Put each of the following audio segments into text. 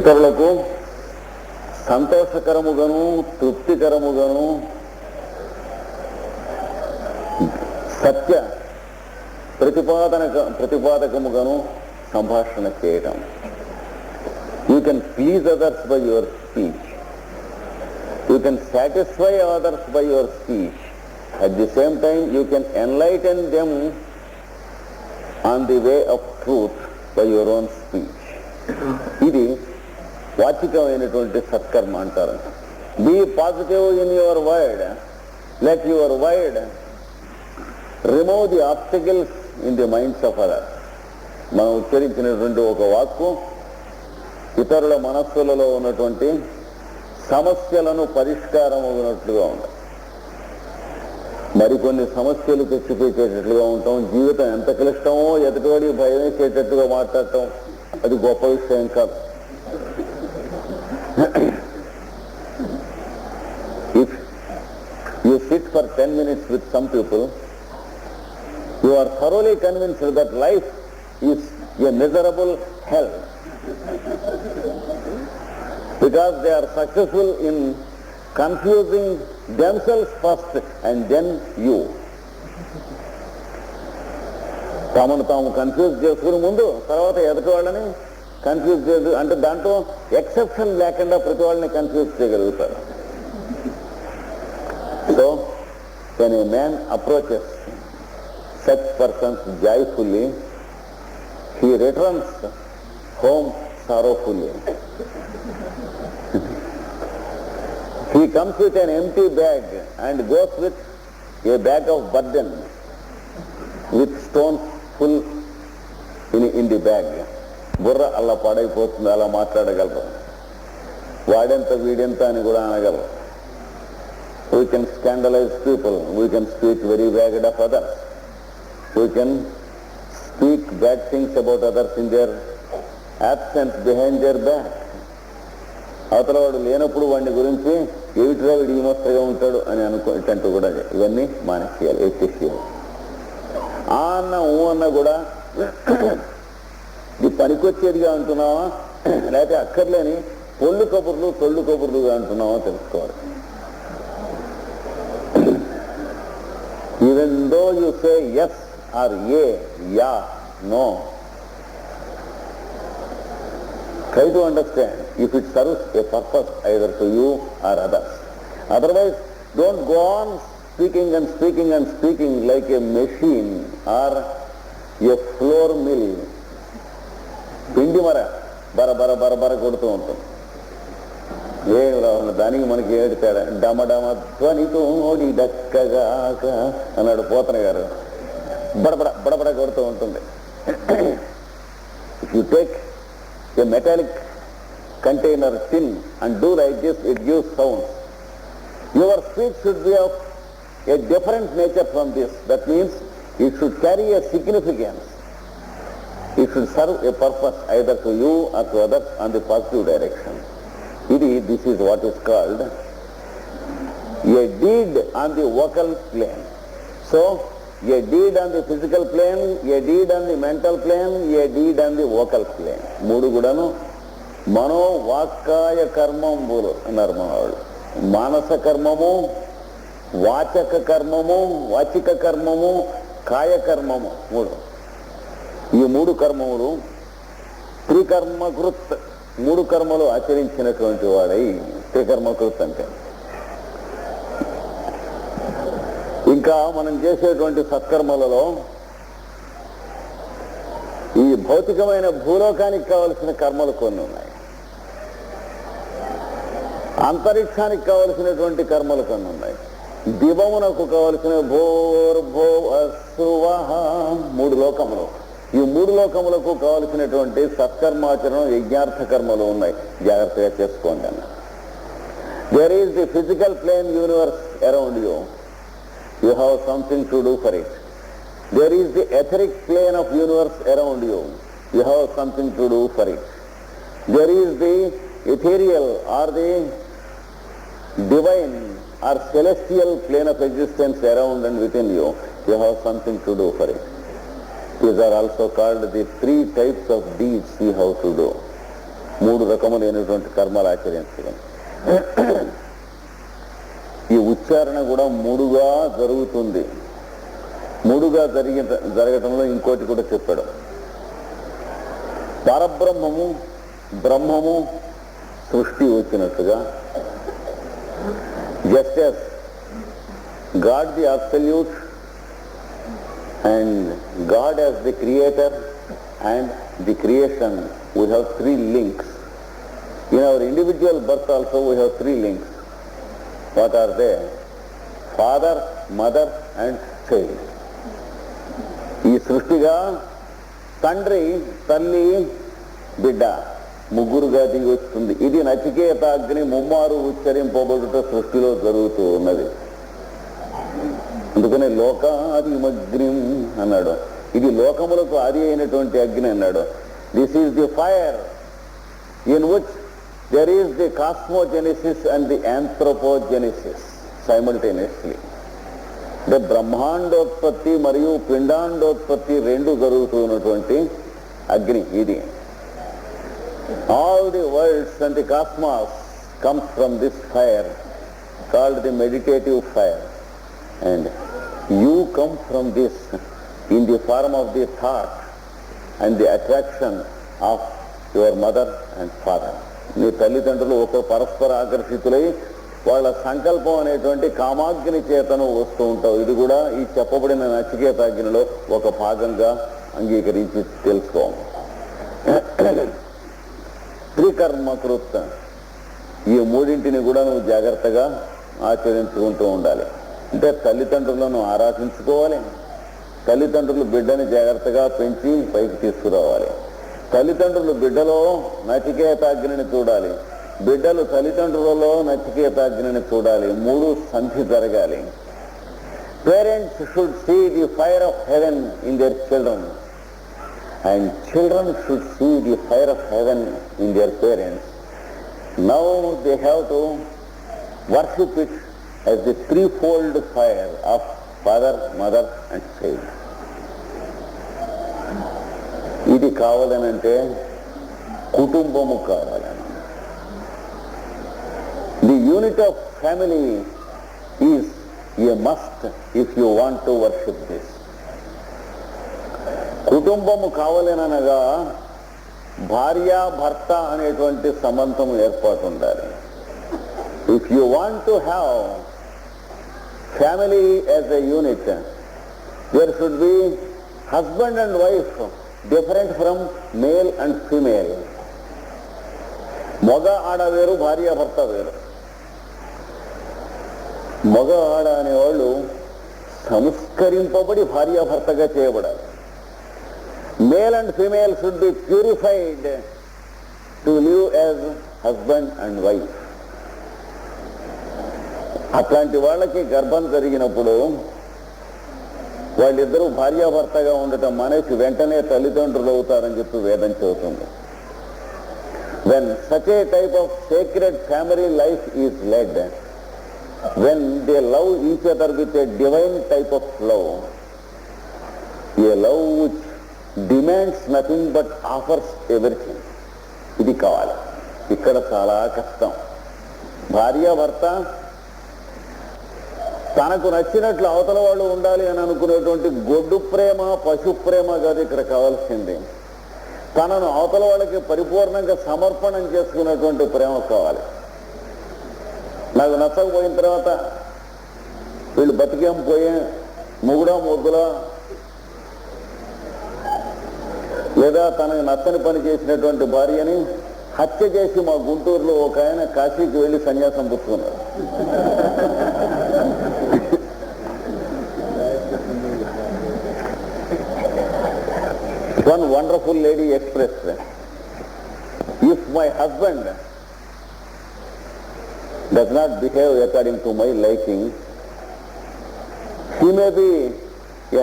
ఇతరులకు సంతోషకరముగాను తృప్తికరముగాను సత్య ప్రతిపాదకముగాను సంభాషణ చేయటం. You can please others by your speech, you can satisfy others by your speech, at the same time you can enlighten them on the way of truth by your own speech. ఇది వాచికమైనటువంటి సత్కర్మ అంటారు. Be positive in your word, let your word remove the obstacles in the minds of others. మనం ఉచ్చరించినటువంటి ఒక వాక్కు ఇతరుల మనస్సులలో ఉన్నటువంటి సమస్యలను పరిష్కారం అవునట్లుగా ఉంటాయి. మరికొన్ని సమస్యలు తెచ్చిపెట్టేటట్లుగా ఉంటాం. జీవితం ఎంత క్లిష్టమో ఎదుటివాడి భయం వేసేటట్టుగా మాట్లాడటం అది గొప్ప విషయం కాదు. If you sit for 10 minutes with some people, you are thoroughly convinced that life is a miserable hell because they are successful in confusing themselves first and then you. తామును తాము కన్ఫ్యూజ్ చేసుకుని ముందు తర్వాత ఎదుటి వాళ్ళని కన్ఫ్యూజ్ చేయదు. అంటే దాంట్లో exception లేకుండా ప్రతి వాళ్ళని కన్ఫ్యూజ్ చేయగలుగుతారు. So when a man approaches such persons joyfully, he returns home sorrowfully. He comes with an empty bag and goes with a bag of burden with stones full in the bag. బుర్ర అలా పాడైపోతుంది. అలా మాట్లాడగలరు. వాడెంత వీడెంత అని కూడా అనగలరు. We can scandalize people. We can speak very bad of others. We can speak bad things about others in their absence, behind their back. అవతల వాడు లేనప్పుడు వాడిని గురించి ఏమిటిరా వీడు ఈ మోస్తరుగా ఉంటాడు అని అనుకుంటూ కూడా ఇవన్నీ మానేసేయాలి, ఎత్తేసేయాలి. ఆ అన్న ఊ అన్న కూడా ఇది పనికొచ్చేదిగా అంటున్నావా లేకపోతే అక్కర్లేని పొళ్ళు కబుర్లు తొళ్ళు కబుర్లుగా అంటున్నావా తెలుసుకోవాలి. Even though you say yes or yeah, no, try to understand if it serves a purpose either to you or others. Otherwise, don't go on speaking and speaking and speaking like a machine or a floor mill. పిండి మర బర బర బర బర కొడుతూ ఉంటుంది. ఏం రావాలి దానికి మనకి ఏడుతాడు. డమడమ ధ్వనితోడి దక్కగాక అన్నాడు పోతన గారు. బడబడ బడబడ కొడుతూ ఉంటుంది. If you take a metallic container tin and do like this, it gives sound. Your speech should be of a different nature from this. That means it should carry a significance. It should serve a purpose either to you or to others on the positive direction. This is what is called a deed on the vocal plane. So a deed on the physical plane, a deed on the mental plane, a deed on the vocal plane. మూడు కూడాను మనో వాక్కాయ కర్మంబులు అన్నారు మన వాళ్ళు. మానస కర్మము, వాచక కర్మము, వాచిక కర్మము, కాయ కర్మము మూడు. ఈ మూడు కర్మములు త్రికర్మకృత్, మూడు కర్మలు ఆచరించినటువంటి వాడై త్రికర్మకృత్ అంటే. ఇంకా మనం చేసేటువంటి సత్కర్మలలో ఈ భౌతికమైన భూలోకానికి కావలసిన కర్మలు కొన్ని ఉన్నాయి, అంతరిక్షానికి కావలసినటువంటి కర్మలు కొన్ని ఉన్నాయి, దివమునకు కావలసిన భూర్భువస్సువః మూడు లోకములు. ఈ మూడు లోకములకు కావలసినటువంటి సత్కర్మాచరణం యజ్ఞార్థ కర్మలు ఉన్నాయి. జాగ్రత్తగా చేసుకోండి అన్న. There is the physical plane universe around you. You have something to do for it. There is the etheric plane of universe around you. You have something to do for it. There is the ethereal or the divine or celestial plane of existence around and within you. You have something to do for it. These are also called the three types of deeds we have to do. 3 రకములైనటువంటి కర్మలు ఆచరించడం. ఈ ఉచ్చారణ కూడా 3గా జరుగుతుంది. 3గా జరగటంలో ఇంకోటి కూడా చెప్పాడు. పరబ్రహ్మము, బ్రహ్మము, సృష్టి వచ్చినట్టుగా, just as God the Absolute and God as the Creator and the creation, we have 3 links. In our individual birth also we have 3 links. What are they? Father, mother and child. ఈ సృష్టిగా తండ్రి, తల్లి, బిడ్డ ముగ్గురుగా దిగి వస్తుంది. ఇది నచికేతాగ్ని ముమ్మారు ఉచ్చరింపబడుట సృష్టిలో జరుగుతూ ఉన్నది. అందుకనే లోకాదిమగ్నిం అన్నాడు. ఇది లోకములకు ఆది అయినటువంటి అగ్ని అన్నాడు. This is the fire in which there is the cosmogenesis and the anthropogenesis simultaneously. అంటే బ్రహ్మాండోత్పత్తి మరియు పిండాండోత్పత్తి 2 జరుగుతున్నటువంటి అగ్ని ఇది. All the worlds and the cosmos comes from this fire called the meditative fire, and you come from this in the form of the thought and the attraction of your mother and father. నీ తల్లిదండ్రులు ఒక పరస్పర ఆకర్షితులై వాళ్ళ సంకల్పం అనేటువంటి కామాగ్ని చేతను వస్తూ ఉంటావు. ఇది కూడా ఈ చెప్పబడిన నచికేతాగ్నిలో ఒక భాగంగా అంగీకరించి తెలుసుకోవాలి. త్రికర్మకృత్, ఈ 3ంటిని కూడా నువ్వు జాగ్రత్తగా ఆచరించుకుంటూ ఉండాలి. అంటే తల్లిదండ్రులను ఆరాధించుకోవాలి, తల్లిదండ్రులు బిడ్డని జాగ్రత్తగా పెంచి పైకి తీసుకురావాలి, తల్లిదండ్రులు బిడ్డలో నచికేతాగ్నిని చూడాలి, బిడ్డలు తల్లిదండ్రులలో నచికేతాగ్నిని చూడాలి. 3 సంధి జరగాలి. Parents should see the fire of heaven in their children, and children should see the fire of heaven in their parents. Now they have to worship it as the 3-fold fire of father, mother and child. ఇది కావాలనంటే కుటుంబము కావాలని. The unit of family is a must if you want to worship this. కుటుంబము కావాలనగా భార్య భర్త అనేటువంటి సంబంధం ఏర్పాటు ఉండాలి. If you want to have family as a unit, there should be husband and wife different from male and female. మగ ఆడ వేరు, భార్య భర్త వేరు. మగ ఆడ అనేవాళ్ళు సంస్కరింపబడి భార్యాభర్తగా చేయబడాలి. Male and female should be purified to live as husband and wife. అట్లాంటి వాళ్ళకి గర్భం జరిగినప్పుడు వాళ్ళిద్దరూ భార్యాభర్తగా ఉండటం మానేసి వెంటనే తల్లిదండ్రులు అవుతారని చెప్పి వేదం చెబుతుంది. When such a type of sacred family life is led, when they love each other with a divine type of love, a love which demands nothing but offers everything, ఇది కావాలి. ఇక్కడ చాలా కష్టం. భార్యాభర్త తనకు నచ్చినట్లు అవతల వాళ్ళు ఉండాలి అని అనుకునేటువంటి గొడ్డు ప్రేమ, పశు ప్రేమ కాదు ఇక్కడ కావాల్సింది. తనను అవతల వాళ్ళకి పరిపూర్ణంగా సమర్పణం చేసుకునేటువంటి ప్రేమ కావాలి. నాకు నచ్చకపోయిన తర్వాత వీళ్ళు బతికేం పోయే మొగుడా మొగ్గులా, లేదా తనకు నచ్చని పని చేసినటువంటి భార్యని హత్య చేసి మా గుంటూరులో ఒక ఆయన కాశీకి వెళ్ళి సన్యాసం పుచ్చుకున్నాడు. One wonderful lady expressed, if my husband does not behave according to my liking, he may be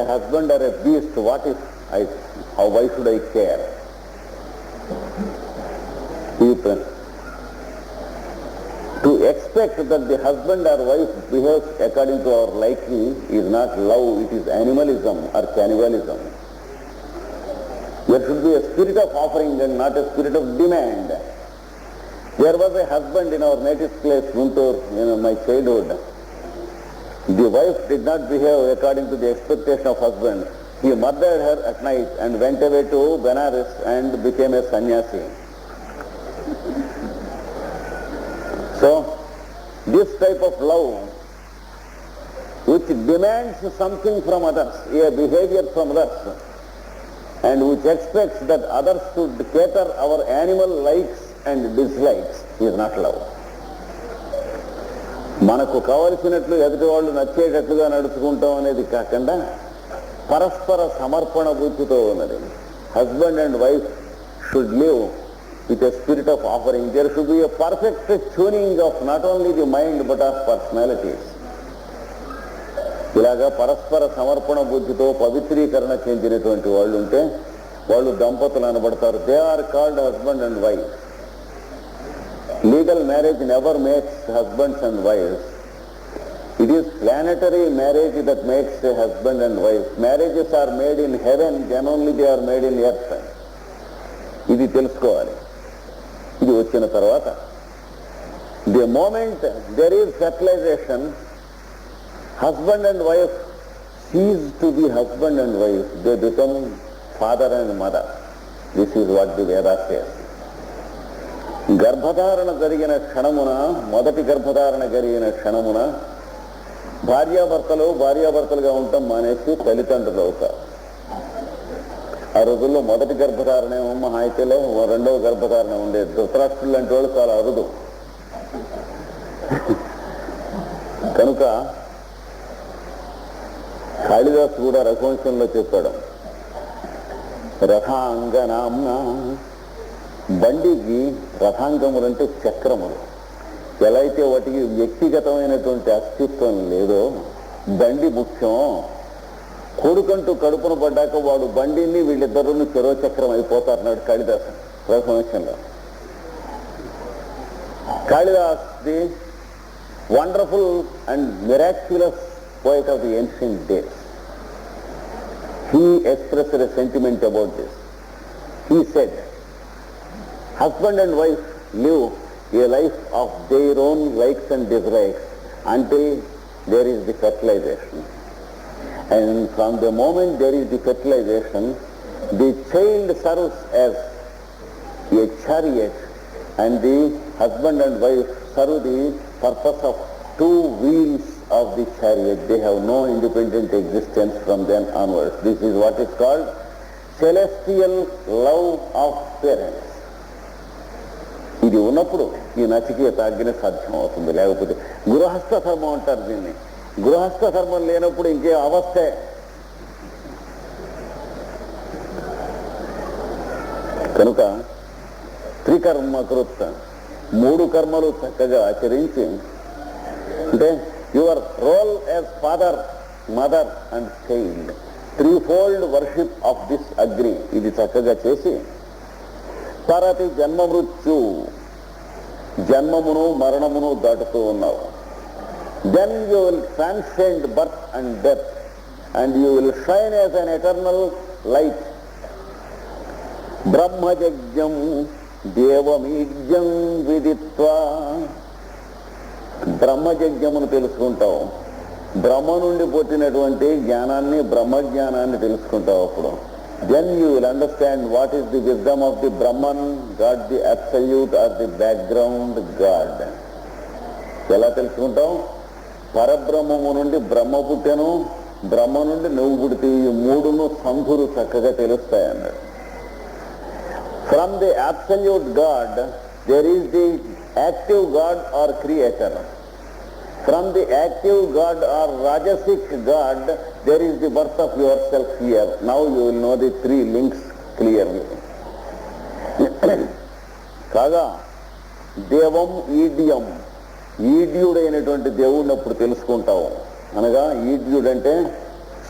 a husband or a beast. What if why should I care? To expect that the husband or wife behaves according to our liking is not love, it is animalism or cannibalism. There should be a spirit of offering and not a spirit of demand. There was a husband in our native place, Guntur, in my childhood. The wife did not behave according to the expectation of husband. He murdered her at night and went away to Benares and became a sannyasi. So, this type of love, which demands something from others, a behavior from others, and which expects that others should cater our animal likes and dislikes, is not love. మనకు కావలసినట్లు ఎదుటి వాళ్ళు నచ్చేటట్లుగా నడుచుకుంటాం అనేది కాకుండా పరస్పర సమర్పణ బుద్ధితో ఉన్నది. Husband and wife should live with a spirit of offering. There should be a perfect tuning of not only the mind but of personalities. ఇలాగా పరస్పర సమర్పణ బుద్ధితో పవిత్రీకరణ చెందినటువంటి వాళ్ళు ఉంటే వాళ్ళు దంపతులు అనబడతారు. They are called husband and wife. Legal marriage never makes husbands and wives. It is planetary marriage that makes a husband and wife. Marriages are made in heaven, then only they are made in earth. ఇది తెలుసుకోవాలి. ఇది వచ్చిన తర్వాత the moment there is fertilisation, husband and wife cease to be husband and wife, they become father and mother. This is what the Vedas says. గర్భధారణ జరిగిన క్షణమున, మొదటి గర్భధారణ జరిగిన క్షణమున భార్యాభర్తలుగా ఉండటం మానేసి తల్లిదండ్రులు అవుతారు. ఆ రోజుల్లో మొదటి గర్భధారణ ఏమో మహా అయితేలో రెండవ గర్భధారణ ఉండేది. ధృతరాష్ట్రులు లాంటి వాళ్ళు చాలా అరుదు. కనుక కాళిదాసు కూడా రఘువంశంలో చెప్పాడు, రథాంగనాంన, బండికి రథాంగములంటే చక్రములు. ఎలా అయితే వాటికి వ్యక్తిగతమైనటువంటి అస్తిత్వం లేదో బండి ముఖ్యం. కొడుకంటూ కడుపున పడ్డాక వాడు బండిని వీళ్ళిద్దరూ చెరో చక్రం అయిపోతారన్నాడు కాళిదాసు రఘువంశంలో. Kalidas the wonderful and miraculous poet of the ancient days. He expressed a sentiment about this. He said, husband and wife live a life of their own likes and dislikes until there is the fertilization. And from the moment there is the fertilization, the child serves as a chariot and the husband and wife serve the purpose of two wheels of the chariot. They have no independent existence from then onwards. This is what is called celestial love of parents. ఇది ఉన్నప్పుడు ఈ నచికేత అగ్ని సాధ్యం అవుతుంది. లేకపోతే గృహస్థ ధర్మం అంటారు దీన్ని. గృహస్థ ధర్మం లేనప్పుడు ఇంకే అవస్థే. కనుక త్రికర్మకృత్, మూడు కర్మలు చక్కగా ఆచరించి, అంటే your role as father, mother and child, threefold worship of this Agni, ఇది చక్కగా చేసి పరతి జన్మ మృత్యు, జన్మమును మరణమును దాటుతూ ఉన్నావు. Then you will transcend birth and death and you will shine as an eternal light. Brahmajajnam devamijjam viditva. బ్రహ్మయజ్ఞమును తెలుసుకుంటావు. బ్రహ్మ నుండి పుట్టినటువంటి జ్ఞానాన్ని, బ్రహ్మజ్ఞానాన్ని తెలుసుకుంటావు. అప్పుడు then you will understand what is the wisdom of the Brahman, God the absolute or the background God. ఎలా తెలుసుకుంటావు? పరబ్రహ్మము నుండి బ్రహ్మ పుట్టెను, బ్రహ్మ నుండి నువ్వు పుడితే, ఈ మూడును సంధులు చక్కగా తెలుస్తాయన్నాడు. From the absolute god there is the active god or creator. From the active god or rajasic god there is the birth of your self here. Now you will know the three links clearly. కాగా దేవం ఈడ్యం, ఈడ్యుడైనటువంటి దేవుడిని అప్పుడు తెలుసుకుంటావు. అనగా ఈడ్యుడంటే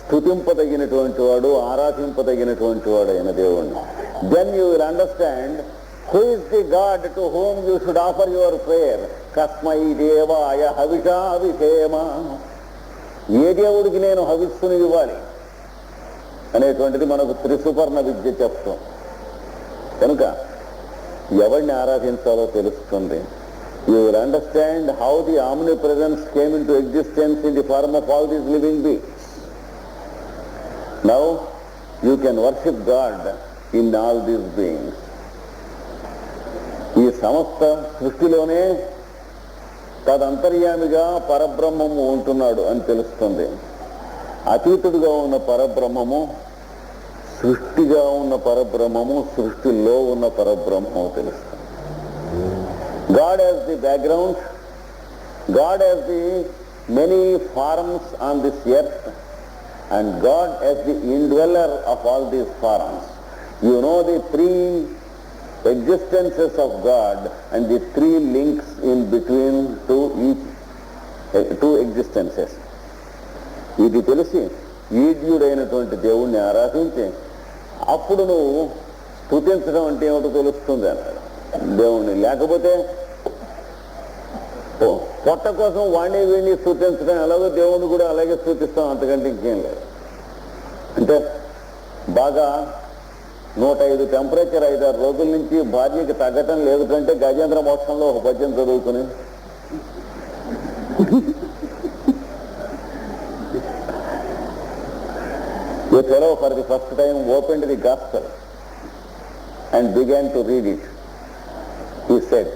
స్తుతింపదగినటువంటి వాడు, ఆరాధింపదగినటువంటి వాడు అయిన దేవుడిని. Then you will understand who is the god to whom you should offer your prayer. కస్మై దేవాయ హవిషా అభిషేమ, ఏ దేవుడికి నేను హవిస్సును ఇవ్వాలి అనేటువంటిది మనకు త్రిసుపర్ణ విద్య చెప్తాం. కనుక ఎవరిని ఆరాధించాలో తెలుస్తుంది. You will understand how the omnipresence came into existence in the form of all these living beings. Now you can worship God in all these beings. ఈ సమస్త సృష్టిలోనే తదంతర్యామిగా పరబ్రహ్మము ఉంటున్నాడు అని తెలుస్తుంది. అతీతుడుగా ఉన్న పరబ్రహ్మము, సృష్టిగా ఉన్న పరబ్రహ్మము, సృష్టిలో ఉన్న పరబ్రహ్మము తెలుస్తుంది. God has the background, God has the many forms on this earth, and God as the indweller of all these forms. You know the three existences of God and the three links in between two existences. ఇది తెలిసి ఈడ్యుడైనటువంటి దేవుణ్ణి ఆరాధించి అప్పుడు నువ్వు స్తుతించడం అంటే ఏమిటో తెలుస్తుంది అన్నాడు దేవుణ్ణి. లేకపోతే పొట్ట కోసం వాణ్ణి వీణ్ణి స్తుతించడం ఎలాగో దేవుణ్ణి కూడా అలాగే స్తుతిస్తాం, అంతకంటే ఇంకేం లేదు. అంటే బాగా 105 టెంపరేచర్ 5-6 రోజుల నుంచి భార్యకి తగ్గటం లేదు కంటే గజేంద్ర మోక్షంలో ఒక పద్యం చదువుకుని A fellow for the first time opened the gospel and began to read it. He said,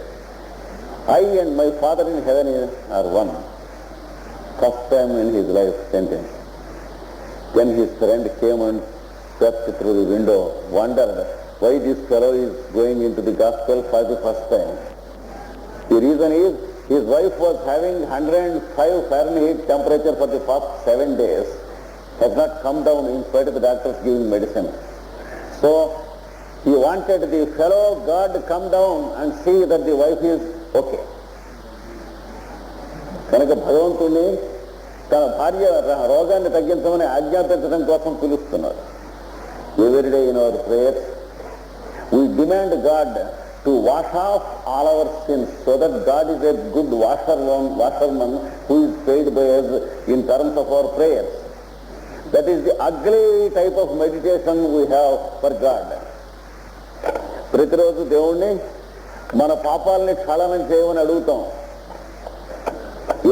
I and my Father in heaven are one. First time in his life sentence. Then his friend came and stepped through the window, wondered why this fellow is going into the gospel for the first time. The reason is his wife was having 105 Fahrenheit temperature for the first 7 days. Has not come down in spite of the doctors giving medicine. So he wanted the fellow God to come down and see that the wife is okay. కనుక భగవంతుడిని తన భార్య రోగాన్ని తగ్గించమని ఆజ్ఞాపించడం కోసం పిలుస్తున్నాడు. Every day in our prayers we demand God to wash off all our sins so that God is a good washerman who is paid by us in terms of our prayers. That is the ugly type of meditation we have for God. ప్రతిరోజు దేవుణ్ణి మన పాపాలని క్షాళనం చేయమని అడుగుతాం.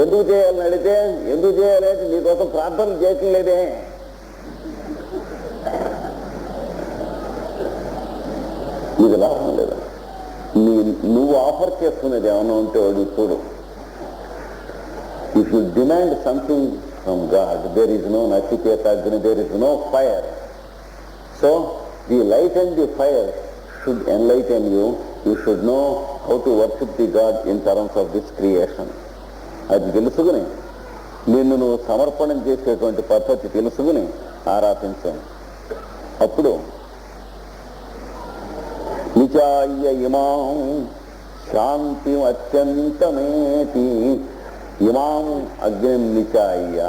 ఎందుకు చేయాలని అడిగితే ఎందుకు చేయాలంటే నీకోసం ప్రార్థనలు చేయటం లేదే. నీకు లాభం లేదా? నువ్వు ఆఫర్ చేస్తున్నది ఏమన్నా ఉంటే వాడు చూడు. If you demand something from God, there is no Nachiketa Agni, there is no fire. So the light and the fire should enlighten you. You should know how to worship the God in terms of this creation. అది తెలుసుకుని నిన్ను నువ్వు సమర్పణం చేసేటువంటి పద్ధతి తెలుసుకుని ఆరాధించాను. అప్పుడు నిచాయ్య ఇమాం శాంతి అత్యంతమేతి, ఇమాం అగ్నిం నిచాయ్య,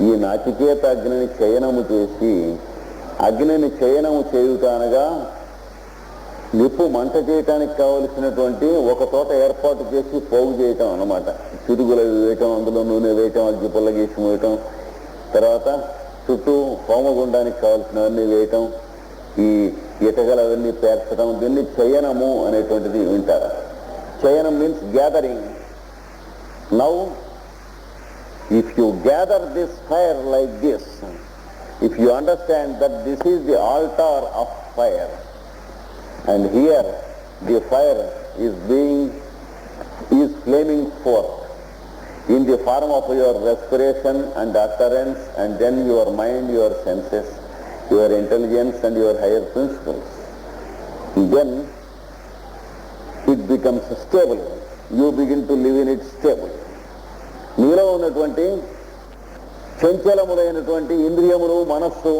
ఈ నాచికేత అగ్నిని చయనము చేసి, అగ్నిని చయనము చేయుటానగా నిప్పు మంట చేయటానికి కావలసినటువంటి ఒక తోట ఏర్పాటు చేసి పోగు చేయటం అన్నమాట. చిరుగులు వేయటం, అందులో నూనె వేయటం, అగ్గి పుల్లగేసి వేయటం, తర్వాత చుట్టూ హోమగుండానికి కావలసినవన్నీ వేయటం, ఈ ఇటకలు అవన్నీ పేర్చడం, దీన్ని చయనము అనేటువంటిది వింటారు. చయనం means gathering. Now, if you gather this fire like this, if you understand that this is the altar of fire, and here the fire is flaming forth in the form of your respiration and utterance, and then your mind, your senses, your intelligence and your higher principles, then it becomes stable. You begin to live in it stable. నీలో ఉన్నటువంటి చంచలములైనటువంటి ఇంద్రియములు, మనస్సు,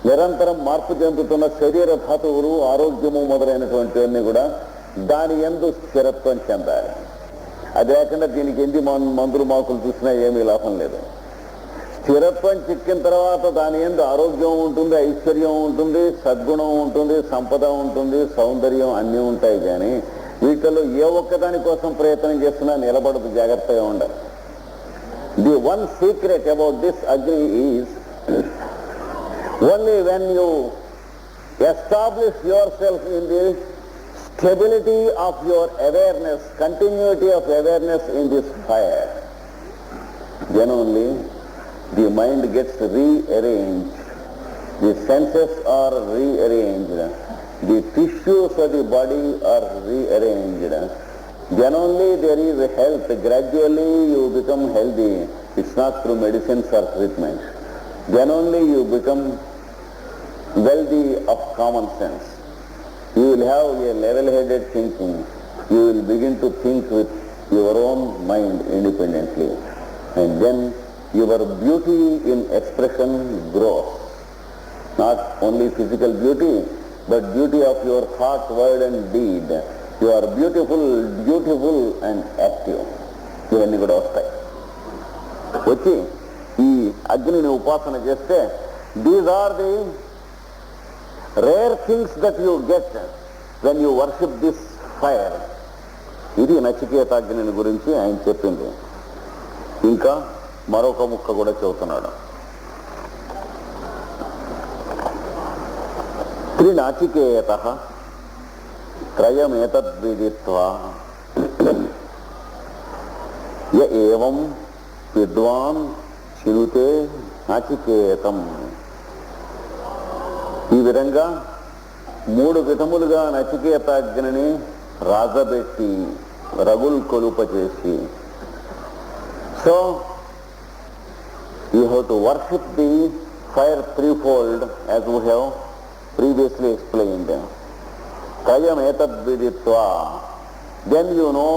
నిరంతరం మార్పు చెందుతున్న శరీర ధాతువులు, ఆరోగ్యము మొదలైనటువంటివన్నీ కూడా దాని యందు స్థిరత్వం చెందాలి. అది లేకుండా దీనికి ఎన్ని మందులు మాకులు చూసినా ఏమీ లాభం లేదు. స్థిరత్వం చిక్కిన తర్వాత దాని యందు ఆరోగ్యం ఉంటుంది, ఐశ్వర్యం ఉంటుంది, సద్గుణం ఉంటుంది, సంపద ఉంటుంది, సౌందర్యం అన్నీ ఉంటాయి. కానీ వీటిలో ఏ ఒక్కదాని కోసం ప్రయత్నం చేస్తున్నా నిలబడదు. జాగ్రత్తగా ఉండాలి. The one secret about this అగ్ని is only when you establish yourself in the stability of your awareness, continuity of awareness in this fire, then only the mind gets rearranged, the senses are rearranged, the tissues of the body are rearranged. Then only there is health. Gradually you become healthy. It's not through medicines or treatment. Then only you become wealthy of common sense. You will have a level-headed thinking. You will begin to think with your own mind independently. And then your beauty in expression grows. Not only physical beauty, but beauty of your thought, word and deed. You are beautiful and active. ఇవన్నీ కూడా వస్తాయి. వచ్చి ఈ అగ్నిని ఉపాసన చేస్తే these are the rare things that you get when you worship this fire. ఇది నచికేతాగ్నిని గురించి ఆయన చెప్పింది. ఇంకా మరొక ముక్క కూడా చెబుతున్నాడు. త్రినాచికేతః త్రయమేతద్విదిత్వా య ఏవం విద్వాన్ చినుతే నాచికేతం. ఈ విధంగా 3 విధములుగా నచికేతాగ్నిని రాజబెట్టి రగుల్ కొలుప చేసి, so you have to worship the fire threefold as we have previously explained. Trayam etad viditva, then you know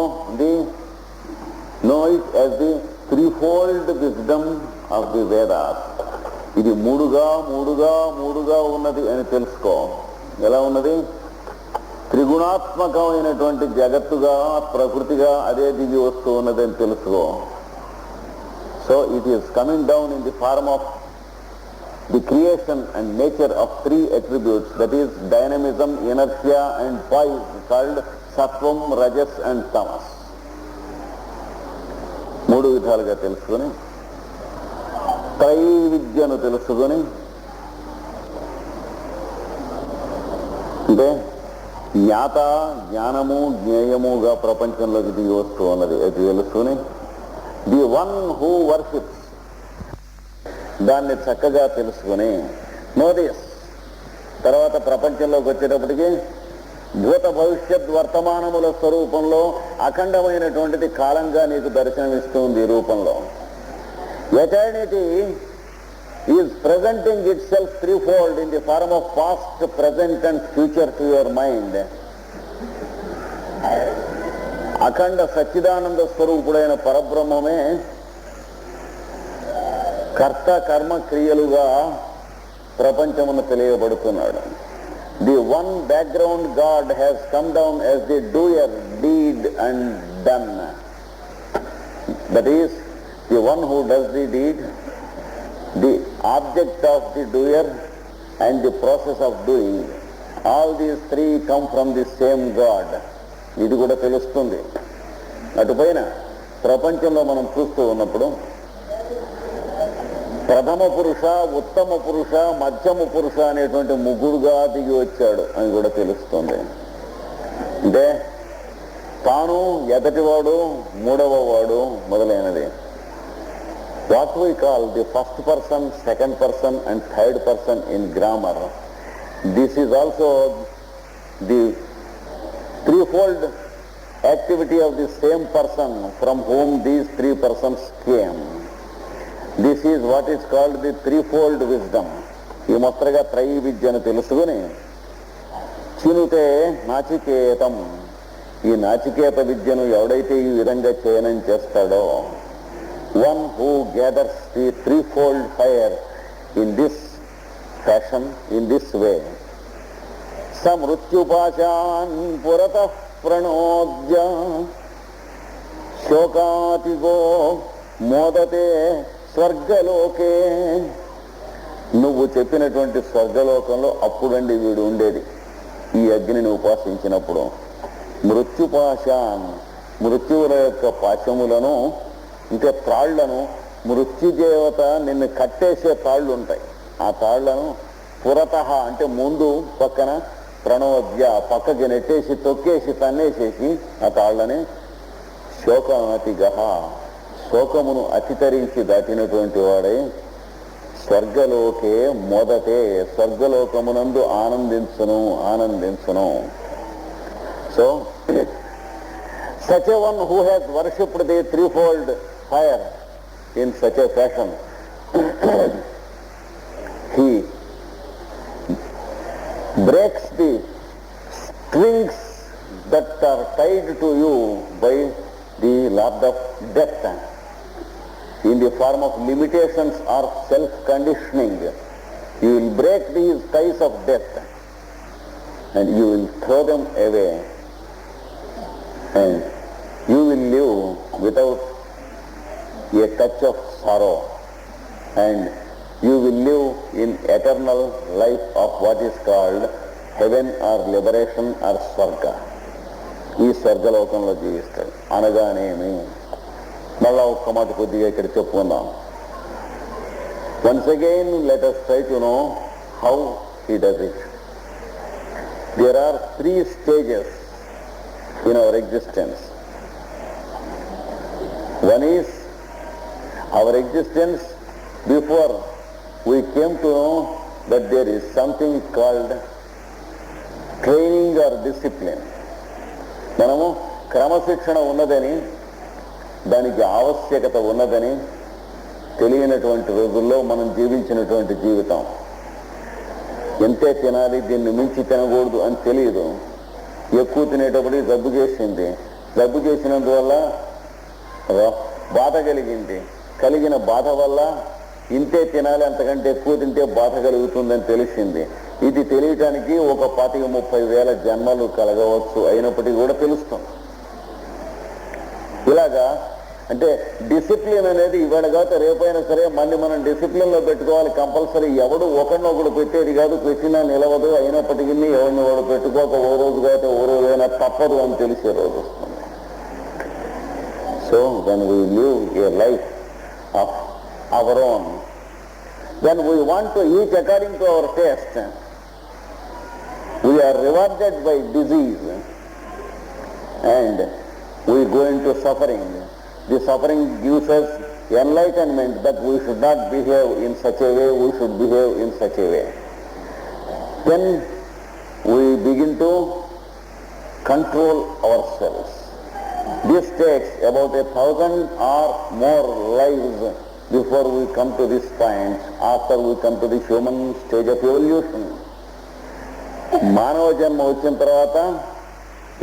it as the threefold wisdom of the Vedas. ఇది మూడుగా ఉన్నది అని తెలుసుకో. ఎలా ఉన్నది? త్రిగుణాత్మకమైనటువంటి జగత్తుగా, ప్రకృతిగా అదే దిగి వస్తూ ఉన్నది అని తెలుసుకో. So it is coming down in the form of the creation and nature of 3 attributes, that is dynamism, inertia and poise, called sattvam, rajas and tamas. 3 విధాలుగా తెలుసుకొని త్రైవిద్యను తెలుసుకొని, అంటే జ్ఞాత, జ్ఞానము, జ్ఞేయముగా ప్రపంచంలోకి దిగి వస్తూ ఉన్నది అది తెలుసుకొని, ది వన్ హూ వర్షిప్స్ దాన్ని చక్కగా తెలుసుకుని నో దిస్. తర్వాత ప్రపంచంలోకి వచ్చేటప్పటికి భూత భవిష్యత్ వర్తమానముల స్వరూపంలో అఖండమైనటువంటిది కాలంగా నీకు దర్శనమిస్తుంది రూపంలో. Eternity is presenting itself threefold in the form of past, present and future to your mind. అఖండ సచ్చిదానంద స్వరూపుడైన పరబ్రహ్మమే కర్త కర్మ క్రియలుగా ప్రపంచమును తెలియబడుతున్నాడు. The one background God has come down as the doer, deed and done. That is the one who does the deed, the object of the doer and the process of doing. All these 3 come from the same God. ఇది కూడా తెలుస్తుంది. అటుపైన ప్రపంచంలో మనం చూస్తూ ఉన్నప్పుడు ప్రథమ పురుష, ఉత్తమ పురుష, మధ్యమ పురుష అనేటువంటి 3గా దిగి వచ్చాడు అని కూడా తెలుస్తుంది. అంటే తాను, ఎదటివాడు, 3వ వాడు మొదలైనది. What we call the first person, second person and third person in grammar. This is also the threefold activity of the same person from whom these 3 persons came. This is what is called the threefold wisdom. ఈ మొత్తగా త్రయీ విద్యను తెలుసుకుని చినుతే నాచికేతం, ఈ నాచికేత విద్యను ఎవడైతే ఈ విధంగా చేయనం చేస్తాడో, one who gathers the threefold fire in this fashion, in this way, సమృత్యుపాశాన్ పురతః ప్రణోద్య శోకాతిగో మోదతే స్వర్గలోకే. నువ్వు చెప్పినటువంటి స్వర్గలోకంలో అప్పుడండి వీడు ఉండేది ఈ అగ్నిని ఉపాసించినప్పుడు. మృత్యుపాశాన్, మృత్యువుల యొక్క పాశములను, ఇంకా తాళ్లను, మృత్యుదేవత నిన్ను కట్టేసే తాళ్ళు ఉంటాయి, ఆ తాళ్లను పురతః అంటే ముందు పక్కన, ప్రణోద్య పక్కకి నెట్టేసి తొక్కేసి తన్నేసేసి ఆ తాళ్ళని శోకమతిగహ శోకమును అతితరించి దాటినటువంటి వాడే స్వర్గలోకే మొదటే స్వర్గలోకమునందు ఆనందించును. So such a one who has worshipped the threefold fire in such a fashion, he breaks the strings that are tied to you by the Lord of death in the form of limitations or self-conditioning. You will break these ties of death and you will throw them away, and you will live without a touch of sorrow, and you will live in eternal life of what is called heaven or liberation or స్వర్గ. ఈ స్వర్గలోకంలో జీవిస్తాడు అనగానేమి మళ్ళా ఒక్క మాట కొద్దిగా ఇక్కడ చెప్పుకుందాం. Once again let us try to know how he does it. There are 3 stages in our existence. One is our existence before we came to know that there is something called training or discipline. మనము క్రమశిక్షణ ఉన్నదని దానికి ఆవశ్యకత ఉన్నదని తెలియనటువంటి రోజుల్లో మనం జీవించినటువంటి జీవితం. ఎంతే తినాలి, దీన్ని మించి తినకూడదు అని తెలియదు. ఎక్కువ తినేటప్పటికి జబ్బు చేసింది, జబ్బు చేసినందువల్ల బాధ కలిగిన బాధ వల్ల ఇంతే తినాలి, అంతకంటే ఎక్కువ తింటే బాధ కలుగుతుందని తెలిసింది. ఇది తెలియటానికి ఒక 25-30 వేల జన్మలు కలగవచ్చు, అయినప్పటికీ కూడా తెలుస్తుంది. ఇలాగా అంటే డిసిప్లిన్ అనేది ఇవాళ కాదు రేపైనా సరే మళ్ళీ మనం డిసిప్లిన్లో పెట్టుకోవాలి కంపల్సరీ. ఎవడు ఒకడినొకడు పెట్టేది కాదు, పెట్టినా నిలవదు. అయినప్పటికీ ఎవరిని వాడు పెట్టుకోక ఓ రోజు కాదు ఓ రోజైనా తప్పదు అని తెలిసే రోజు వస్తుంది. So when we live A life of our own, when we want to eat according to our taste, we are rewarded by disease and we go into suffering. The suffering gives us enlightenment that we should not behave in such a way, we should behave in such a way. Then we begin to control ourselves. This takes about 1,000 or more lives before we come to this point, after we come to the human stage of evolution. మానవ జన్మ వచ్చిన తర్వాత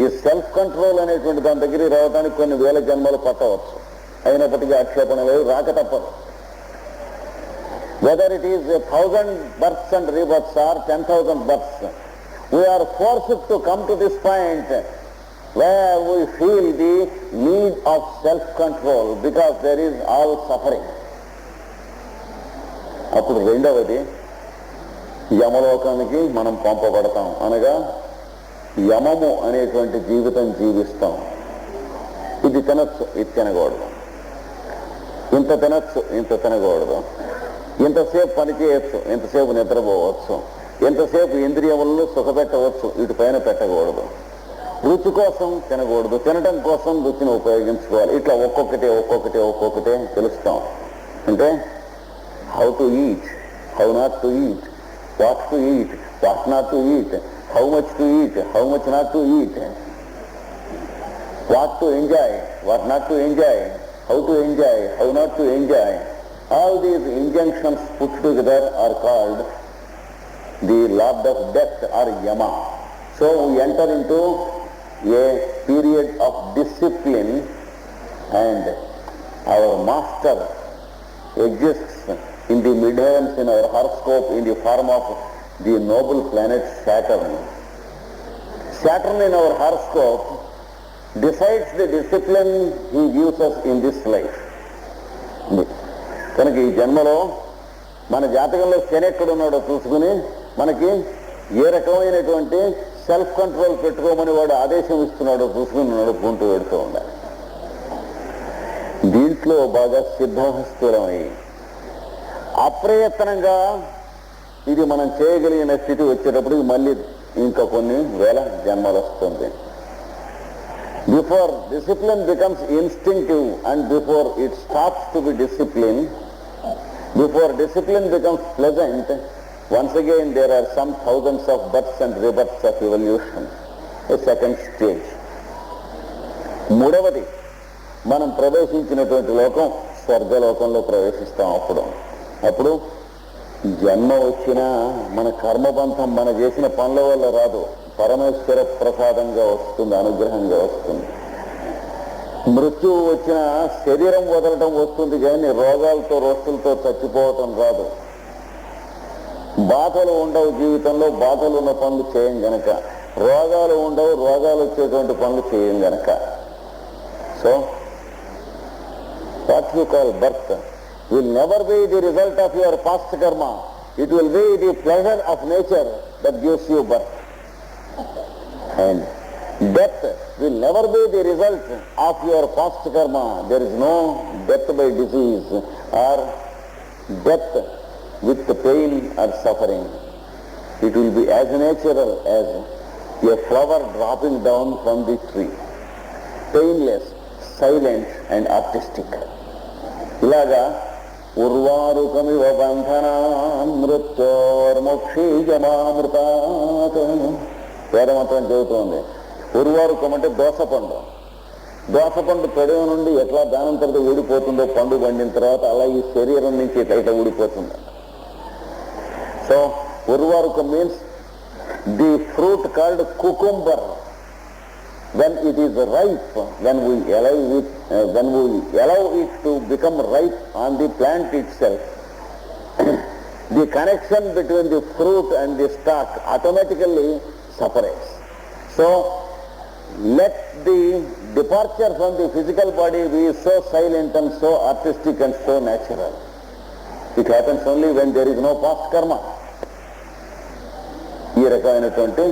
ఈ self control అనేటువంటి దాని దగ్గరికి రావడానికి కొన్ని వేల జన్మలు పట్టవచ్చు. అయినప్పటికీ ఆక్షేపణ లేదు, రాక తప్పదు. Whether it is 1,000 births and rebirths or 10,000 births, we are forced to come to this point where we feel the need of self control because there is all suffering. అప్పుడు రెండవది యమలోకానికి మనం పంపబడతాం, అనగా యమము అనేటువంటి జీవితం జీవిస్తాం. ఇది తినచ్చు, ఇది తినకూడదు, ఇంత తినచ్చు, ఇంత తినకూడదు, ఇంతసేపు పని చేయొచ్చు, ఇంతసేపు నిద్రపోవచ్చు, ఎంతసేపు ఇంద్రియములను సుఖపెట్టవచ్చు, వీటి పైన పెట్టకూడదు, రుచి కోసం తినకూడదు, తినటం కోసం రుచిని ఉపయోగించుకోవాలి. ఇట్లా ఒక్కొక్కటే తెలుస్తాం. అంటే how to eat, how not to eat, what to eat, what not to eat, how much to eat, how much not to eat, what to enjoy, what not to enjoy, how to enjoy, how not to enjoy. All these injunctions put together are called the Lord of Death or Yama. So we enter into a period of discipline and our master exists in the mid-heavens in our horoscope in the form of the noble planet Saturn. Saturn in our horoscope decides the discipline he gives us in this life. కనుక ఈ జన్మలో మన జాతకంలో శని ఎక్కడున్నాడో చూసుకుని మనకి ఏ రకమైనటువంటి self control పెట్టుకోమని వాడు ఆదేశం ఇస్తున్నాడో చూసుకుని నడుపుకుంటూ వెడుతూ ఉండాలి. దీంట్లో బాగా సిద్ధహస్తులమై అప్రయత్నంగా ఇది మనం చేయగలిగిన స్థితి వచ్చేటప్పటికి మళ్ళీ ఇంకా కొన్ని వేల జన్మలు వస్తుంది. Before discipline becomes instinctive and before it stops to be discipline, before discipline becomes pleasant, once again there are some thousands of births and rebirths of evolution, a second stage. మూడవది, మనం ప్రవేశించినటువంటి లోకం స్వర్గలోకంలో ప్రవేశిస్తాం. అప్పుడు జన్మ వచ్చినా మన కర్మబంధం మన చేసిన పనుల వల్ల రాదు, పరమేశ్వర ప్రసాదంగా వస్తుంది, అనుగ్రహంగా వస్తుంది. మృత్యువు వచ్చినా శరీరం వదలటం వస్తుంది కానీ రోగాలతో రోస్తులతో చచ్చిపోవటం రాదు. బాధలు ఉండవు జీవితంలో, బాధలు ఉన్న పనులు చేయం గనక. రోగాలు ఉండవు, రోగాలు వచ్చేటువంటి పనులు చేయం గనక. So what you call birth will never be the result of your past karma. It will be the pleasure of nature that gives you birth. And death will never be the result of your past karma. There is no death by disease or death with pain or suffering. It will be as natural as a flower dropping down from the tree. Painless, silent and artistic. ఇలాగా ఉర్వారుకమివ బంధనాన్ మృత్యోర్మోక్షీజమామృతాత్ వేదమంత్రం చెబుతోంది. ఉర్వారుకం అంటే దోసపండు. దోసపండు తొడవ నుండి ఎట్లా దానంతరతో ఊడిపోతుందో పండు పండిన తర్వాత అలా ఈ శరీరం నుంచి ఇట్లా ఊడిపోతుంది. సో ఉర్వారుకం means the fruit called cucumber. When it is ripe, when we allow it to become ripe on the plant itself, the connection between the fruit and the stalk automatically separates. So let the departure from the physical body be so silent and so artistic and so natural. It happens only when there is no past karma. ఈ రకమైనటువంటి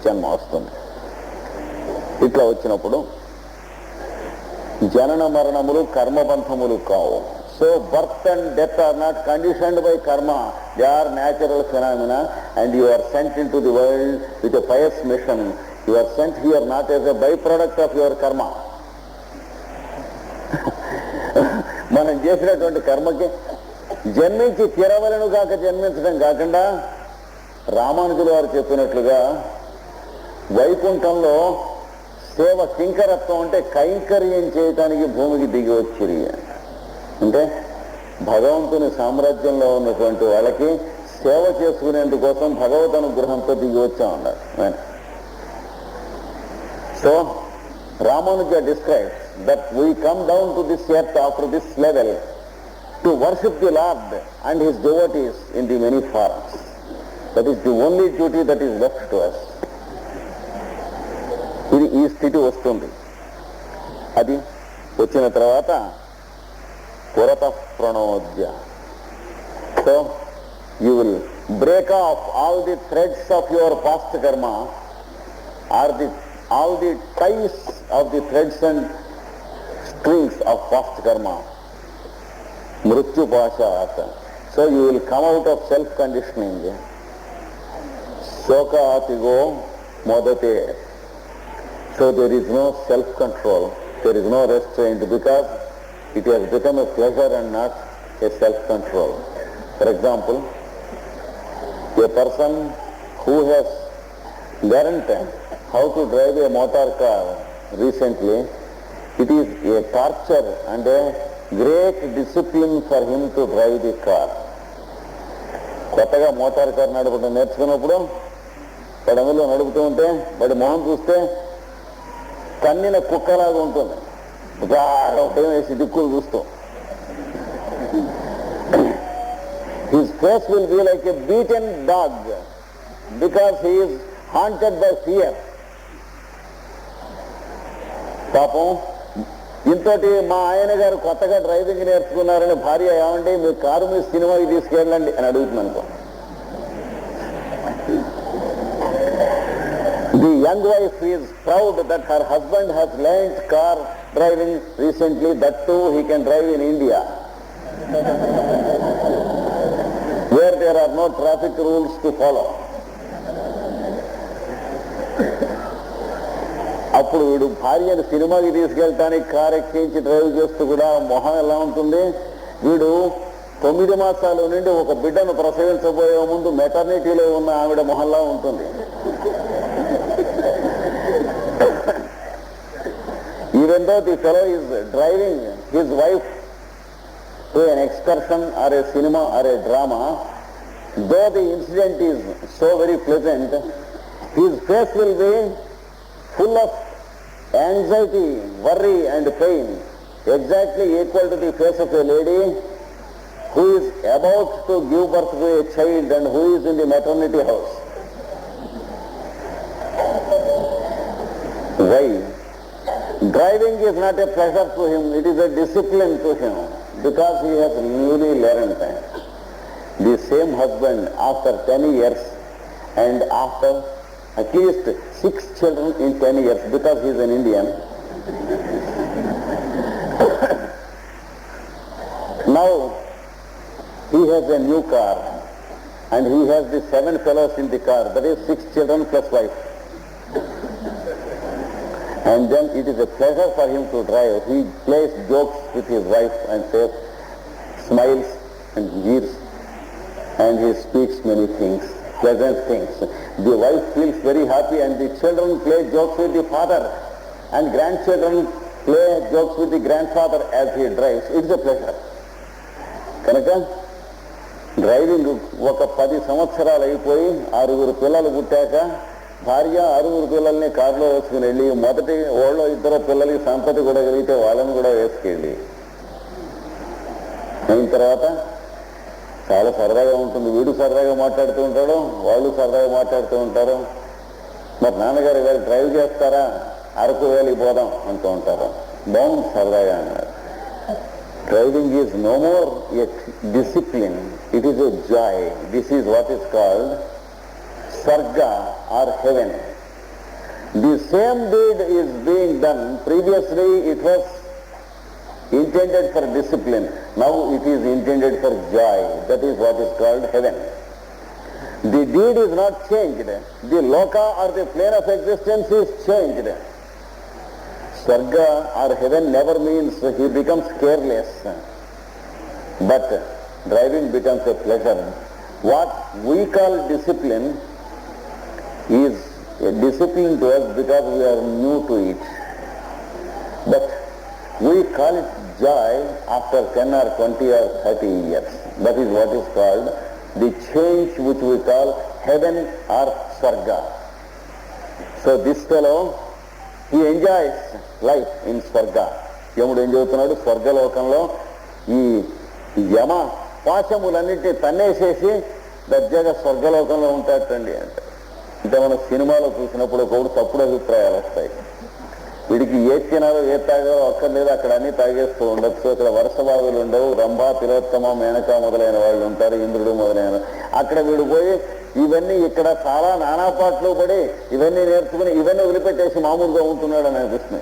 జన్మ వస్తుంది. ఇట్లా వచ్చినప్పుడు జనన మరణములు కర్మబంధములు కావు. So birth and death are not conditioned by karma, they are natural phenomena. And you are sent into the world with a pious mission. You are sent here not as a by product of your karma. మనం చేసినటువంటి కర్మకి జన్మించి తీరవలను కాక జన్మించడం కాకుండా రామానుజుల వారు చెప్పినట్లుగా వైకుంఠంలో సేవ కింకరత్వం అంటే కైంకర్యం చేయటానికి భూమికి దిగి వచ్చిరి. అంటే భగవంతుని సామ్రాజ్యంలో ఉన్నటువంటి వాళ్ళకి సేవ చేసుకునేందుకోసం భగవద్ అనుగ్రహంతో దిగి వచ్చామన్నారు. So Ramanuja describes that we come down to this earth after this level to worship the Lord and his devotees in the many forms. That is the only duty that is left to us. ఇది ఈ స్థితి వస్తుంది. అది వచ్చిన తర్వాత పురత ప్రణోద్య. So you will break off all the threads of your past karma or all the ties of the threads and strings of past karma మృత్యుపాశాత్. So you will come out of self conditioning. శోకాతిగో మొదటే. So there is no self-control, there is no restraint, because it has become a pleasure and not a self-control. For example, a person who has learnt how to drive a motor car recently, it is a torture and a great discipline for him to drive the car. కొత్తగా motor car నడపడం నేర్చుకున్నప్పుడు వాడు అందులో నడుపుతూ ఉంటే వాడి మొహం చూస్తే కన్నిన కుక్కలాగా ఉంటుంది. భయం వేసి దిక్కులు చూస్తూ. His face will be like a beaten dog because he is haunted by fear. పాపం ఇంతటి మా ఆయన గారు కొత్తగా డ్రైవింగ్ నేర్చుకున్నారని భార్య ఏమంటే మీ కారు మీ సినిమాకి తీసుకెళ్ళండి అని అడుగుతుంది అనుకో. The young wife is proud that her husband has learnt car driving recently, that too he can drive in India, where there are no traffic rules to follow. అప్పుడు వీడు భార్యను సినిమాకి తీసుకెళ్ళటానికి కారు ఎక్కించి డ్రైవ్ చేస్తూ కూడా మొహం ఎలా ఉంటుంది? వీడు 9 మాసాల నుండి ఒక బిడ్డను ప్రసవించబోయే ముందు మెటర్నిటీలో ఉన్న ఆవిడ మొహంలా ఉంటుంది. Even though the fellow is driving his wife to an excursion or a cinema or a drama, though the incident is so very pleasant, his face will be full of anxiety, worry and pain, exactly equal to the face of a lady who is about to give birth to a child and who is in the maternity house. Why? Driving is not a pleasure to him, it is a discipline to him, because he has newly learned. The same husband after 10 years and after at least 6 children in 10 years, because he is an Indian. Now he has a new car and he has the 7 fellows in the car, that is 6 children plus wife. And then it is a pleasure for him to drive. He plays jokes with his wife and says, smiles and jeers, and he speaks many things, pleasant things. The wife feels very happy and the children play jokes with the father and grandchildren play jokes with the grandfather as he drives. It is a pleasure. కనుక driving ఒక 10 సంవత్సరాలు అయిపోయి 6 పిల్లలు పుట్టాక భార్య 6 పిల్లల్ని కారులో వేసుకుని వెళ్ళి మొదటి ఓళ్ళో 2 పిల్లలకి సంతతి కూడా కలిగితే వాళ్ళని కూడా వేసుకెళ్ళి అయిన తర్వాత చాలా సరదాగా ఉంటుంది. వీడు సరదాగా మాట్లాడుతూ ఉంటాడు, వాళ్ళు సరదాగా మాట్లాడుతూ ఉంటారు. మరి నాన్నగారు ఇవాళ డ్రైవ్ చేస్తారా, అరకు వేలికి పోదాం అంటూ ఉంటారు. బాగుంది సరదాగా అన్నారు. Driving is no more a discipline, it is a joy. This is what is called Sarga or heaven. The same deed is being done. Previously it was intended for discipline. Now it is intended for joy. That is what is called heaven. The deed is not changed. The loka or the plane of existence is changed. Swarga or heaven never means he becomes careless, but driving becomes a pleasure. What we call discipline is a discipline to us because we are new to it, but we call it joy after 10 or 20 or 30 years. That is what is called the change which we call heaven or Swarga. So this fellow, he enjoys life in స్వర్గ. యముడు ఏం చెబుతున్నాడు? స్వర్గలోకంలో ఈ యమ పాశములన్నింటినీ తన్నేసేసి దర్జాగా స్వర్గలోకంలో ఉంటాటండి అంటే. అంటే మనం సినిమాలో చూసినప్పుడు ఒకడు తప్పుడు అభిప్రాయాలు వస్తాయి. వీడికి ఏ తినాలో ఏ తాగాలో అక్కర్లేదు, అక్కడ అన్ని తాగేస్తూ ఉండొచ్చు. అక్కడ వరుస బాగులు ఉండవు, రంభా తిలోత్తమ మేనక మొదలైన వాళ్ళు ఉంటారు, ఇంద్రుడు మొదలైన. అక్కడ వీడు పోయి ఇవన్నీ ఇక్కడ చాలా నానాపాట్లు పడి ఇవన్నీ నేర్చుకుని ఇవన్నీ వదిలిపెట్టేసి మామూలుగా ఉంటున్నాడు అని అనిపిస్తుంది.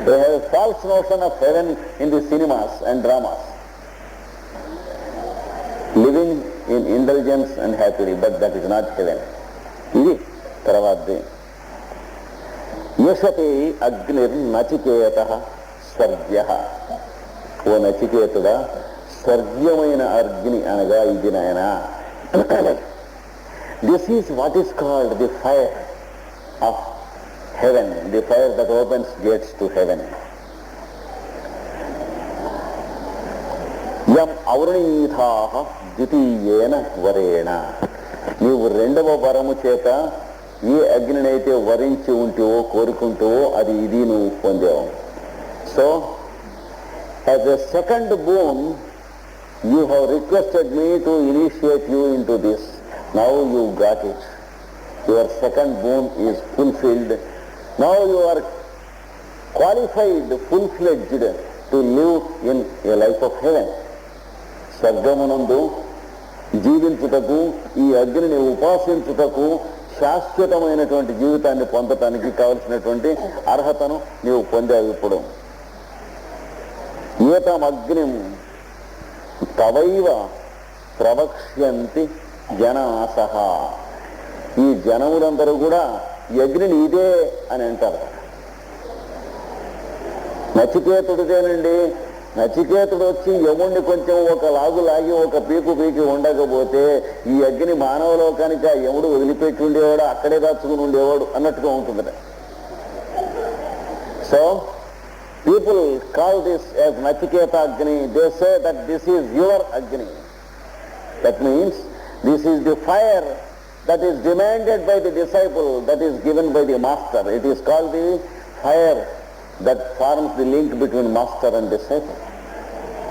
They have a false notion of heaven in the cinemas and dramas, living in indulgence and happily, but that is not heaven. ఇది తర్వాతది. యశతే అగ్నిర్ నచికేత స్వర్గ్య. ఓ నచికేతుడా, స్వర్గ్యమైన అగ్ని అనగా ఇది నాయన. This is what is called the fire of heaven, the fire that opens gates to heaven. యం ఔరణీథాః ద్వితీయేన వరేణ. నీవు 2వ వరము చేత ఏ అగ్నినైతే వరించి ఉంటేవో కోరుకుంటావో అది ఇది నువ్వు పొందావు. So as a second boon you have requested me to initiate you into this. Now you got it. Your second boon is fulfilled. Now you are qualified, full-fledged to live in a life of heaven. స్వర్గమునందు జీవించుటకు, ఈ అగ్నిని ఉపాసించుటకు, శాశ్వతమైనటువంటి జీవితాన్ని పొందటానికి కావలసినటువంటి అర్హతను నీవు పొందావు. ఇప్పుడు ఏతమగ్నిం తవైవ ప్రవక్ష్యంతి జనాసః. ఈ జనములందరూ కూడా ఈ అగ్నిని ఇదే అని అంటారు. నచికేతుడిదేనండి. నచికేతుడు వచ్చి యముణ్ణి కొంచెం ఒక లాగు లాగి ఒక పీకు పీకి ఉండకపోతే ఈ అగ్ని మానవ లోకానికి ఆ యముడు వదిలిపెట్టి ఉండేవాడు, అక్కడే దాచుకుని ఉండేవాడు అన్నట్టుగా ఉంటుందట. So people call this as Nachiketa Agni. They say that this is your Agni. That means this is the fire that is demanded by the disciple, that is given by the master. It is called the fire that forms the link between master and disciple.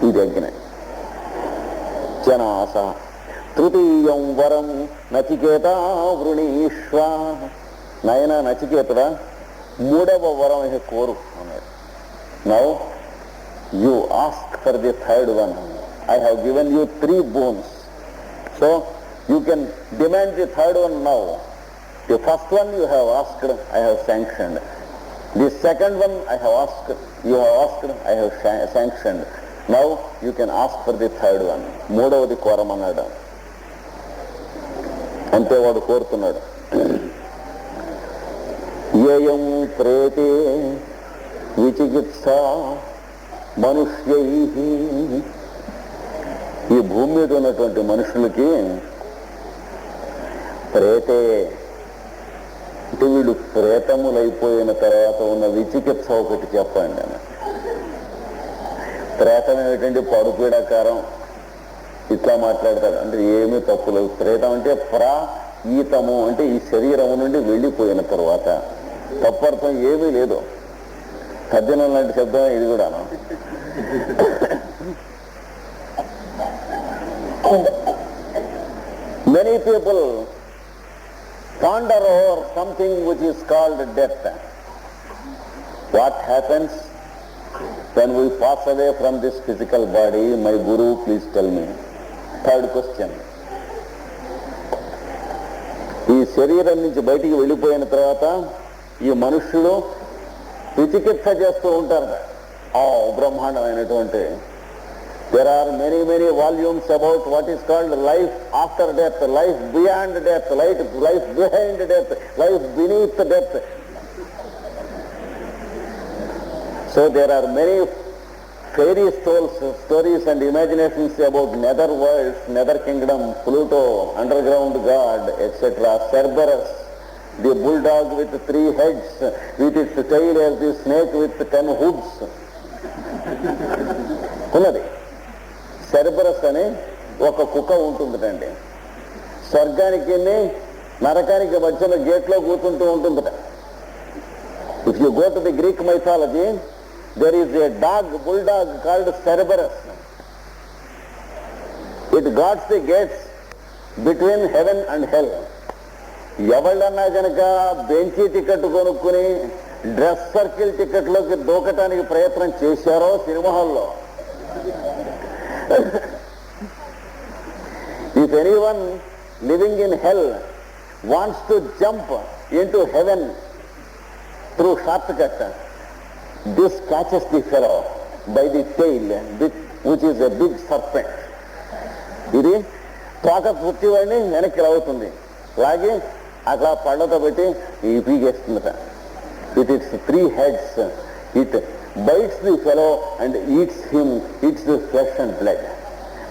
ఇది అగ్ని. జనాస తృతీయం వరం నచికేత వృణీష్వ. నాయన నచికేతుడా, మూడవ వరం కోరు అన్నాడు. Now you ask for the third one. I have given you 3 boons. So you can demand the third one now. The first one you have asked, I have sanctioned. The second one I have asked, you have asked, I have sanctioned. Now you can ask for the third one. మూడవది కోరమన్నాడు. అంతే వాడు కోరుతున్నాడు. ఏయం ప్రేతే విచికిత్స మనుష్యై. ఈ భూమి మీద ఉన్నటువంటి మనుషులకి ప్రేతే అంటే వీళ్ళు ప్రేతములైపోయిన తర్వాత ఉన్న విచికిత్స ఒకటి చెప్పండి అని. ప్రేతం ఏమిటంటే పడుపీడాకారం ఇట్లా మాట్లాడతారు. అంటే ఏమీ తప్పులేదు. ప్రేతం అంటే ఈతము అంటే ఈ శరీరం నుండి వెళ్ళిపోయిన తర్వాత. తప్పర్థం ఏమీ లేదు. సజ్జనం లాంటి శబ్దమే ఇది కూడాను. Many people ponder over something which is called death. What happens when we pass away from this physical body? My Guru, please tell me. Third question. ఈ శరీరం నుంచి బయటికి వెళ్ళిపోయిన తర్వాత ఈ మనుష్యుడు విచికిత్స చేస్తూ ఉంటారు. బ్రహ్మాండమైనటువంటి there are many volumes about what is called life after death, life beyond death, life behind death, life beneath death. So there are many fairy stories and imaginations about nether worlds, nether kingdom, Pluto, underground god, etc. Cerberus, the bulldog with 3 heads, with its tail as the snake with 10 hooves. ఉన్నది. సెర్బరస్ అని ఒక కుక్క ఉంటుందటండి. స్వర్గానికి నరకానికి మధ్యలో గేట్లో కూర్చుంటూ ఉంటుందట. If you go to the Greek mythology, there is a bulldog called Cerberus. It guards the gates between heaven and hell. ఎవళ్ళన్నా కనుక బెంచీ టికెట్ కొనుక్కుని డ్రెస్ సర్కిల్ టికెట్లోకి దూకటానికి ప్రయత్నం చేశారో సినిమా హాల్లో, if anyone living in hell wants to jump into heaven through shortcut, this catches the fellow by the tail, which is a big serpent. ఇది తోక పుట్టివాడిని వెనక్కి లాగుతుంది, లాగి అట్లా పళ్ళతో పెట్టి ఈ పీకేస్తుందట. With its 3 heads, it bites the fellow and eats him, eats the flesh and blood.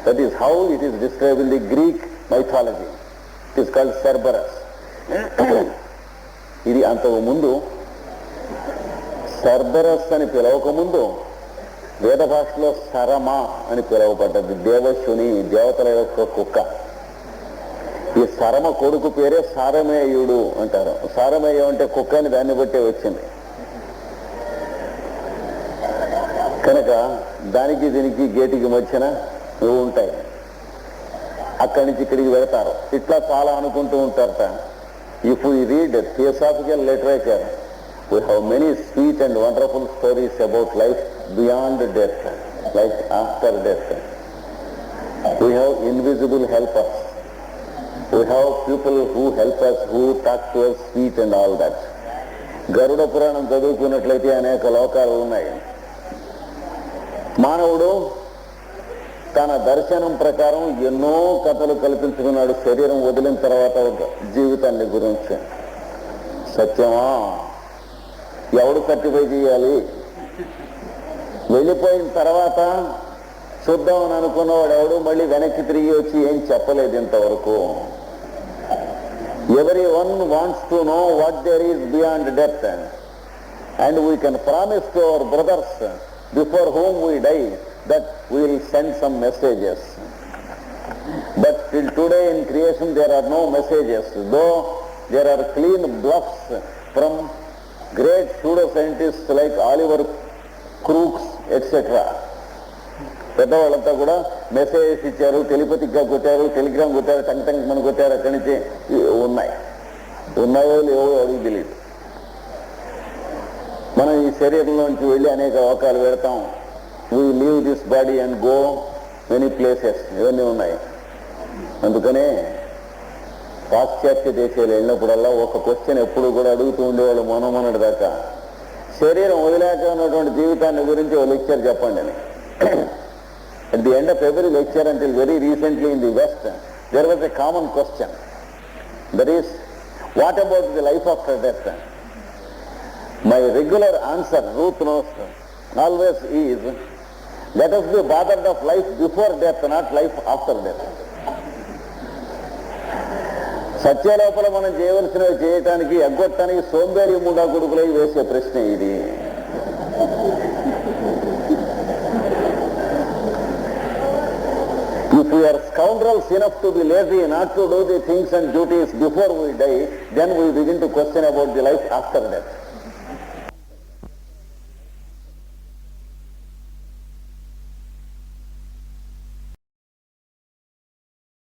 That is how it is described in the Greek mythology. It is called Cerberus. ఇది అంతకు ముందు సర్బరస్ అని పిలవకముందు వేద భాషలో సరమ అని పిలువబడ్డది. దేవశుని, దేవతల యొక్క కుక్క. ఈ సరమ కొడుకు పేరే సారమేయుడు అంటారు. సారమేయం అంటే కుక్క అని దాన్ని బట్టే వచ్చింది కనుక దానికి దీనికి గేటికి మధ్యన ఇవి ఉంటాయి. అక్కడి నుంచి ఇక్కడికి వెళతారు. ఇట్లా చాలా అనుకుంటూ ఉంటారట. If you read theosophical literature, we have many sweet and wonderful stories about life beyond death, life after death. We have invisible helpers. We have people who help us, who talk to us sweet and all that. గరుడ పురాణం చదువుకున్నట్లయితే అనేక లోకాలు ఉన్నాయి. మానవుడు తన దర్శనం ప్రకారం ఎన్నో కథలు కల్పించుకున్నాడు శరీరం వదిలిన తర్వాత ఒక జీవితాన్ని గురించి. సత్యమా? ఎవడు సర్టిఫై చేయాలి? వెళ్ళిపోయిన తర్వాత చూద్దామని అనుకున్నవాడు ఎవడు మళ్ళీ వెనక్కి తిరిగి వచ్చి ఏం చెప్పలేదు ఇంతవరకు. Everyone wants to know what there is beyond death, and we can promise to our brothers before whom we die that we will send some messages. But till today in creation there are no messages, though there are clean bluffs from great pseudoscientists like Oliver Crookes, etc. పెద్దవాళ్ళంతా కూడా message ఇచ్చారు, టెలిపతిక్గా కొట్టారు, Telegram కొట్టారు, tongue tongue మన కొట్టారు, అక్కడి నుంచి ఉన్నాయో లేవో అడిగి తెలియదు. మనం ఈ శరీరంలోంచి వెళ్ళి అనేక అవకాశాలు పెడతాం. We leave this body and go many places, ఇవన్నీ ఉన్నాయి. అందుకనే పాశ్చాత్య దేశాలు వెళ్ళినప్పుడల్లా ఒక క్వశ్చన్ ఎప్పుడు కూడా అడుగుతూ ఉండేవాళ్ళు మొన్నటి దాకా, శరీరం వదిలేక ఉన్నటువంటి జీవితాన్ని గురించి ఒక లెక్చర్ చెప్పండి అని. At the end of every lecture until very recently in the West, there was a common question. That is, what about the life after death? My regular answer, Ruth knows, always is, let us be bothered of life before death, not life after death. సత్యలోపల మనం చేయవలసినవి చేయటానికి ఎగ్గొట్టడానికి సోంబేరి ముండా కొడుకులై వేసే ప్రశ్న ఇది. If we are scoundrels enough to be lazy not to do the things and duties before we die, then we begin to question about the life after death.